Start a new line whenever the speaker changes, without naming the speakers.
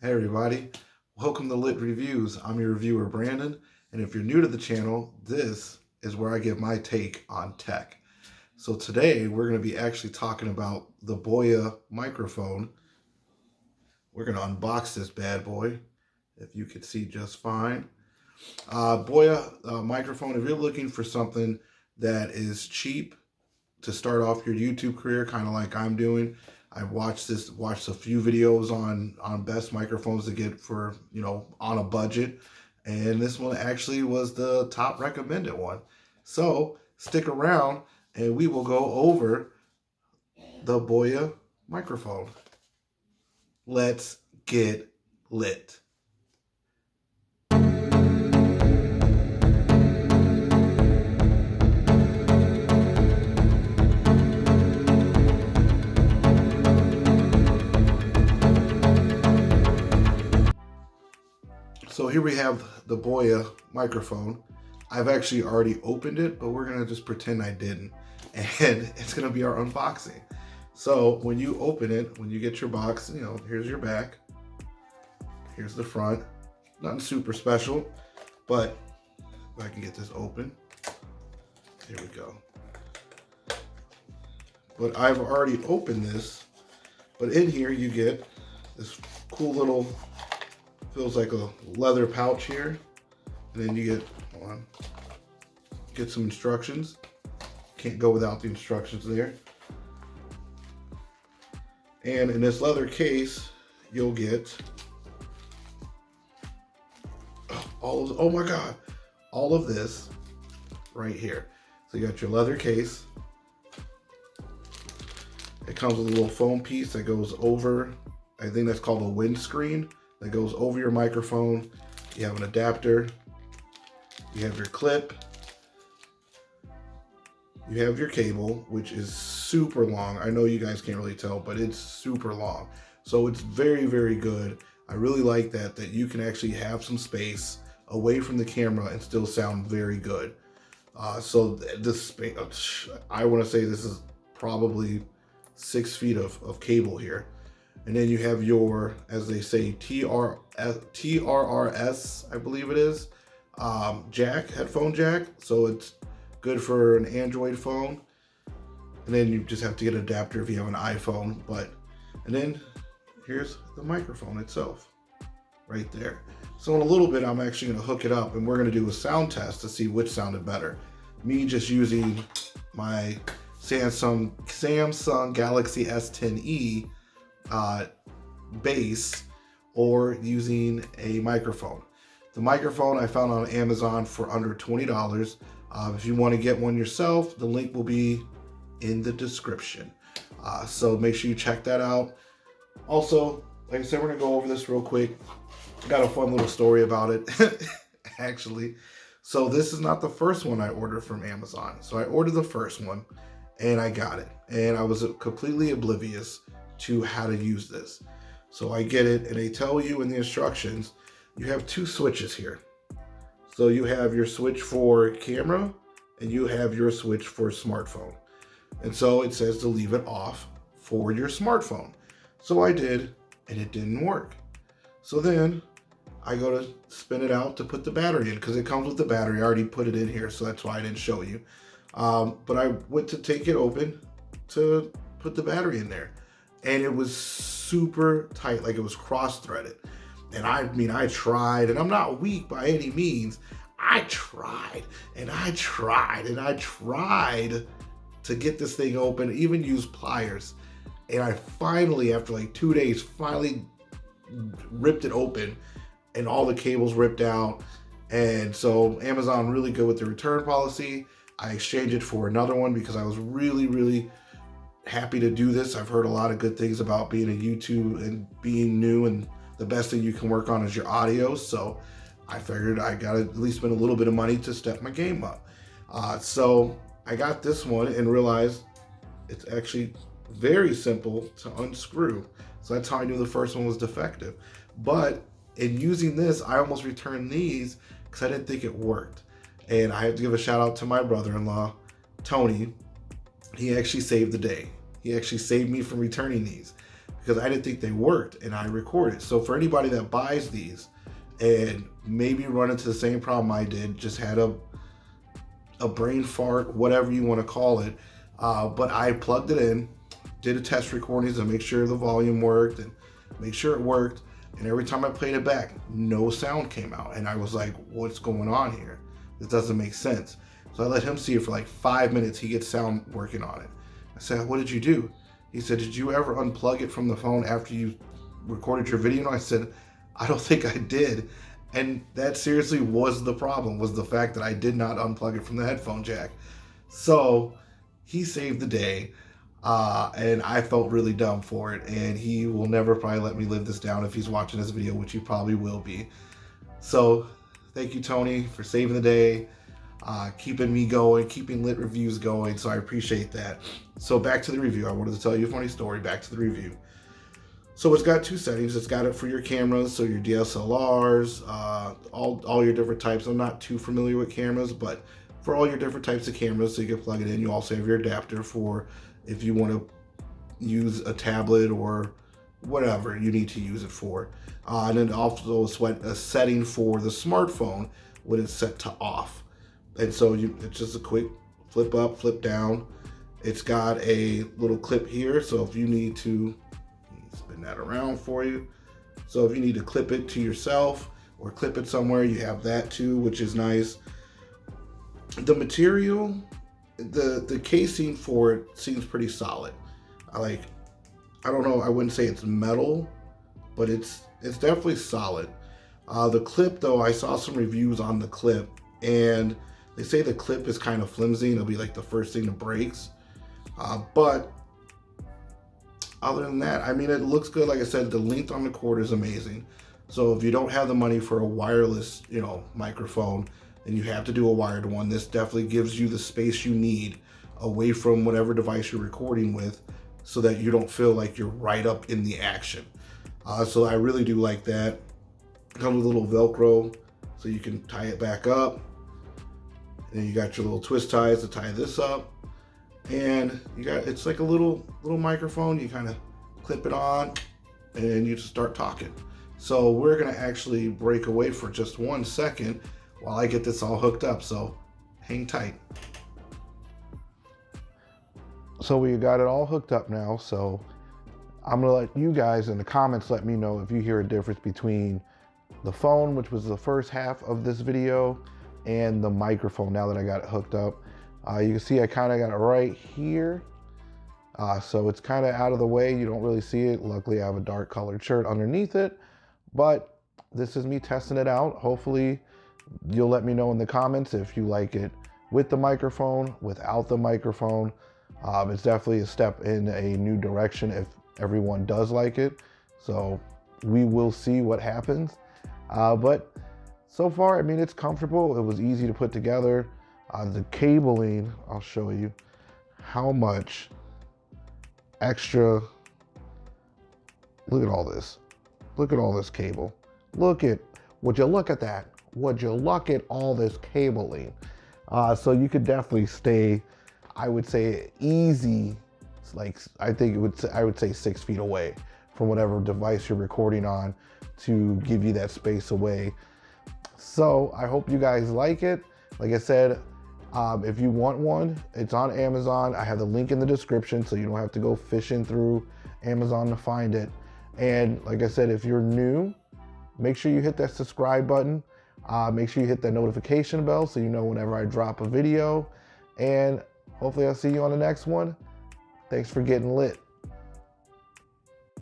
Hey everybody, welcome to Lit Reviews. I'm your reviewer Brandon, and if you're new to the channel, this is where I give my take on tech. So today we're going to be actually talking about the Boya microphone. We're going to unbox this bad boy, if you could see just fine. Boya microphone, if you're looking for something that is cheap to start off your YouTube career, kind of like I'm doing, I've watched a few videos on best microphones to get for, on a budget. And this one actually was the top recommended one. So stick around and we will go over the Boya microphone. Let's get lit. So here we have the Boya microphone. I've actually already opened it, but we're gonna just pretend I didn't. And it's gonna be our unboxing. So when you open it, when you get your box, here's your back, here's the front. Nothing super special, but if I can get this open, there we go. But I've already opened this, but in here you get this cool little, feels like a leather pouch here. And then you get some instructions. Can't go without the instructions there. And in this leather case, you'll get oh my God, all of this right here. So you got your leather case. It comes with a little foam piece that goes over, I think that's called a windscreen, that goes over your microphone. You have an adapter. You have your clip. You have your cable, which is super long. I know you guys can't really tell, but it's super long. So it's very, very good. I really like that you can actually have some space away from the camera and still sound very good. So this, I want to say this is probably 6 feet of cable here. And then you have your, as they say, TRRS, I believe it is, headphone jack. So it's good for an Android phone. And then you just have to get an adapter if you have an iPhone. And then here's the microphone itself right there. So in a little bit, I'm actually going to hook it up and we're going to do a sound test to see which sounded better. Me just using my Samsung Galaxy S10e base, or using a microphone. The microphone I found on Amazon for under $20. If you want to get one yourself, the link will be in the description. So make sure you check that out. Also, like I said, we're gonna go over this real quick. Got a fun little story about it, actually. So this is not the first one I ordered from Amazon. So I ordered the first one and I got it. And I was completely oblivious to how to use this. So I get it, and they tell you in the instructions, you have 2 switches here. So you have your switch for camera and you have your switch for smartphone. And so it says to leave it off for your smartphone. So I did, and it didn't work. So then I go to spin it out to put the battery in, because it comes with the battery. I already put it in here, so that's why I didn't show you. But I went to take it open to put the battery in there, and it was super tight, like it was cross-threaded. And I mean, I tried, and I'm not weak by any means. I tried, and I tried, and I tried to get this thing open, even use pliers. And I finally, after like 2 days, finally ripped it open, and all the cables ripped out. And so Amazon really good with the return policy. I exchanged it for another one because I was really, really happy to do this. I've heard a lot of good things about being a YouTube and being new, and the best thing you can work on is your audio. So I figured I got to at least spend a little bit of money to step my game up. So I got this one and realized it's actually very simple to unscrew. So that's how I knew the first one was defective. But in using this, I almost returned these because I didn't think it worked. And I have to give a shout out to my brother-in-law, Tony. He actually saved the day. He actually saved me from returning these, because I didn't think they worked, and I recorded. So for anybody that buys these and maybe run into the same problem I did, just had a brain fart, whatever you want to call it, but I plugged it in, did a test recordings to make sure the volume worked and make sure it worked. And every time I played it back, no sound came out. And I was like, what's going on here? This doesn't make sense. So I let him see it for like 5 minutes. He gets sound working on it. I said, what did you do? He said, did you ever unplug it from the phone after you recorded your video? And I said, I don't think I did. And that seriously was the problem, was the fact that I did not unplug it from the headphone jack. So he saved the day. And I felt really dumb for it, and he will never probably let me live this down if he's watching this video, which he probably will be. So thank you, Tony, for saving the day, keeping me going, keeping lit reviews going. So I appreciate that. So back to the review. I wanted to tell you a funny story. Back to the review. So it's got 2 settings. It's got it for your cameras, so your DSLRs, all your different types. I'm not too familiar with cameras, but for all your different types of cameras, so you can plug it in. You also have your adapter for if you want to use a tablet or whatever you need to use it for. And then also a setting for the smartphone when it's set to off. And so it's just a quick flip up, flip down. It's got a little clip here, so if you need to, spin that around for you. So if you need to clip it to yourself or clip it somewhere, you have that too, which is nice. The material, the casing for it seems pretty solid. I don't know, I wouldn't say it's metal, but it's definitely solid. The clip though, I saw some reviews on the clip, and they say the clip is kind of flimsy and it'll be like the first thing that breaks. But other than that, I mean, it looks good. Like I said, the length on the cord is amazing. So if you don't have the money for a wireless, microphone, and you have to do a wired one, this definitely gives you the space you need away from whatever device you're recording with, so that you don't feel like you're right up in the action. So I really do like that. Comes with a little Velcro, so you can tie it back up. And you got your little twist ties to tie this up. And it's like a little microphone. You kind of clip it on and you just start talking. So we're gonna actually break away for just 1 second while I get this all hooked up, so hang tight. So we got it all hooked up now, so I'm gonna let you guys in the comments let me know if you hear a difference between the phone, which was the first half of this video, and the microphone now that I got it hooked up. You can see I kind of got it right here. So it's kind of out of the way. You don't really see it. Luckily, I have a dark colored shirt underneath it, but this is me testing it out. Hopefully you'll let me know in the comments if you like it with the microphone, without the microphone. It's definitely a step in a new direction if everyone does like it. So we will see what happens. But so far, I mean, it's comfortable. It was easy to put together. The cabling, I'll show you how much extra. Look at all this. Look at all this cable. Would you look at that? Would you look at all this cabling? So you could definitely stay, I would say, easy. Like, I would say 6 feet away from whatever device you're recording on to give you that space away. So I hope you guys like it. Like I said, if you want one, it's on Amazon. I have the link in the description, so you don't have to go fishing through Amazon to find it. And like I said, if you're new, make sure you hit that subscribe button. Make sure you hit that notification bell so you know whenever I drop a video. And hopefully I'll see you on the next one. Thanks for getting lit.